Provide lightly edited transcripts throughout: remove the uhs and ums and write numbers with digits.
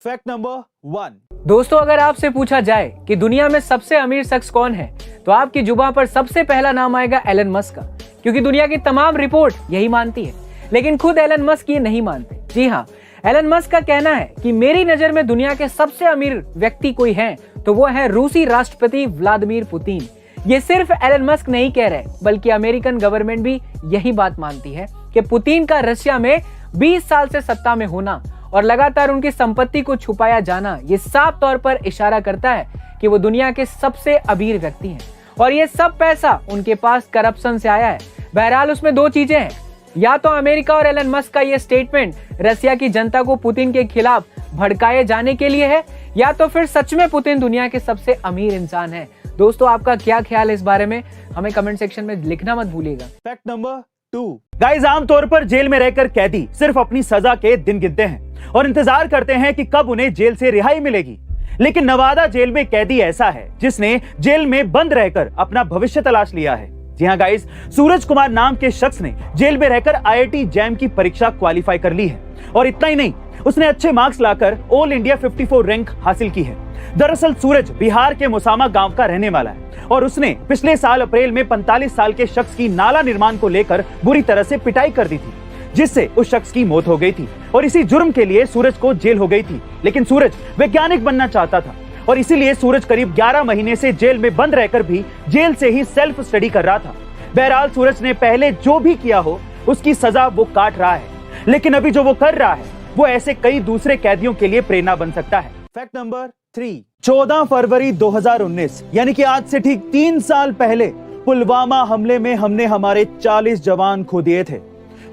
Fact number 1। दोस्तों, अगर आपसे पूछा जाए कि दुनिया में सबसे अमीर शख्स कौन है, तो आपकी जुबान पर सबसे पहला नाम आएगा एलन मस्क का, क्योंकि दुनिया की तमाम रिपोर्ट यही मानती है। लेकिन खुद एलन मस्क ये नहीं मानते। जी हाँ, एलन मस्क का कहना है कि मेरी नजर में दुनिया के सबसे अमीर व्यक्ति कोई है तो वो है रूसी राष्ट्रपति व्लादिमीर पुतिन। ये सिर्फ एलन मस्क नहीं कह रहे, बल्कि अमेरिकन गवर्नमेंट भी यही बात मानती है कि पुतिन का रशिया में 20 साल से सत्ता में होना और लगातार उनकी संपत्ति को छुपाया जाना, ये साफ तौर पर इशारा करता है कि वो दुनिया के सबसे अमीर व्यक्ति हैं और ये सब पैसा उनके पास करप्शन से आया है। बहरहाल उसमें दो चीजें हैं, या तो अमेरिका और एलन मस्क का ये स्टेटमेंट रशिया की जनता को पुतिन के खिलाफ भड़काए जाने के लिए है, या तो फिर सच में पुतिन दुनिया के सबसे अमीर इंसान है। दोस्तों, आपका क्या ख्याल है इस बारे में, हमें कमेंट सेक्शन में लिखना मत भूलिएगा। Fact number 2। गाइस, आमतौर पर जेल में रहकर कैदी सिर्फ अपनी सजा के दिन गिनते हैं और इंतजार करते हैं कि कब उन्हें जेल से रिहाई मिलेगी। लेकिन नवादा जेल में कैदी ऐसा है जिसने जेल में बंद रहकर अपना भविष्य तलाश लिया है। जी हाँ गाइस, सूरज कुमार नाम के शख्स ने जेल में रहकर IIT जैम की परीक्षा क्वालिफाई कर ली है और इतना ही नहीं, उसने अच्छे मार्क्स लाकर ऑल इंडिया 54 रैंक हासिल की है। दरअसल सूरज बिहार के मोसामा गांव का रहने वाला है और उसने पिछले साल अप्रैल में 45 साल के शख्स की नाला निर्माण को लेकर बुरी तरह से पिटाई कर दी थी, जिससे उस शख्स की मौत हो गई थी और इसी जुर्म के लिए सूरज को जेल हो गई थी। लेकिन सूरज वैज्ञानिक बनना चाहता था और इसीलिए सूरज करीब 11 महीने से जेल में बंद रहकर भी जेल से ही सेल्फ स्टडी कर रहा था। बहरहाल सूरज ने पहले जो भी किया हो उसकी सजा वो काट रहा है, लेकिन अभी जो वो कर रहा है वो ऐसे कई दूसरे कैदियों के लिए प्रेरणा बन सकता है। Fact number 3। 14 फरवरी 2019 यानी कि आज से ठीक 3 साल पहले पुलवामा हमले में हमने हमारे 40 जवान खो दिए थे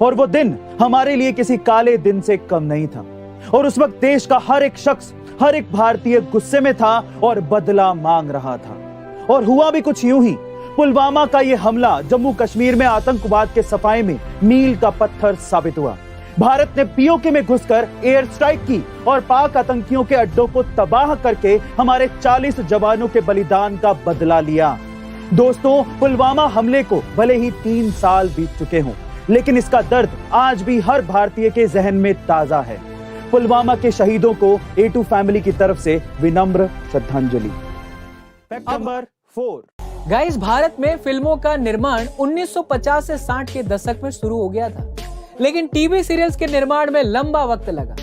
और वो दिन हमारे लिए किसी काले दिन से कम नहीं था। और उस वक्त देश का हर एक शख्स, हर एक भारतीय गुस्से में था और बदला मांग रहा था। और हुआ भी कुछ यूं ही। पुलवामा का यह हमला जम्मू कश्मीर में आतंकवाद के सफाए में मील का पत्थर साबित हुआ। भारत ने POK में घुसकर एयर स्ट्राइक की और पाक आतंकियों के अड्डों को तबाह करके हमारे 40 जवानों के बलिदान का बदला लिया। दोस्तों, पुलवामा हमले को भले ही 3 साल बीत चुके हों, लेकिन इसका दर्द आज भी हर भारतीय के जहन में ताजा है। पुलवामा के शहीदों को A2 फैमिली की तरफ से विनम्र श्रद्धांजलि। Fact number 4। गाइस, भारत में फिल्मों का निर्माण 1950 से 60 के दशक में शुरू हो गया था, लेकिन टीवी सीरियल्स के निर्माण में लंबा वक्त लगा।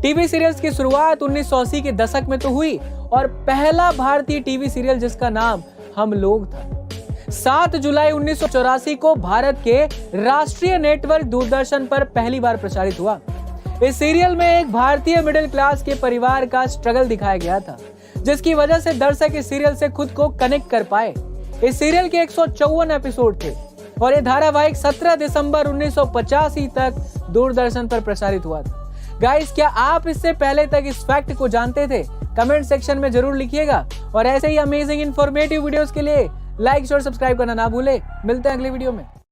टीवी सीरियल्स की शुरुआत 1980 के दशक में तो हुई और पहला भारतीय टीवी सीरियल जिसका नाम हम लोग था 7 जुलाई 1984 को भारत के राष्ट्रीय नेटवर्क दूरदर्शन पर पहली बार प्रसारित हुआ। इस सीरियल में एक भारतीय मिडिल क्लास के परिवार का स्ट्रगल दिखाया गया था, जिसकी वजह से दर्शक इस सीरियल से खुद को कनेक्ट कर पाए। इस सीरियल के 154 एपिसोड थे और ये धारावाहिक 17 दिसंबर 1985 तक दूरदर्शन पर प्रसारित हुआ था। गाइस, क्या आप इससे पहले तक इस फैक्ट को जानते थे? कमेंट सेक्शन में जरूर लिखिएगा और ऐसे ही अमेजिंग इंफॉर्मेटिव वीडियोस के लिए लाइक और सब्सक्राइब करना ना भूले। मिलते हैं अगले वीडियो में।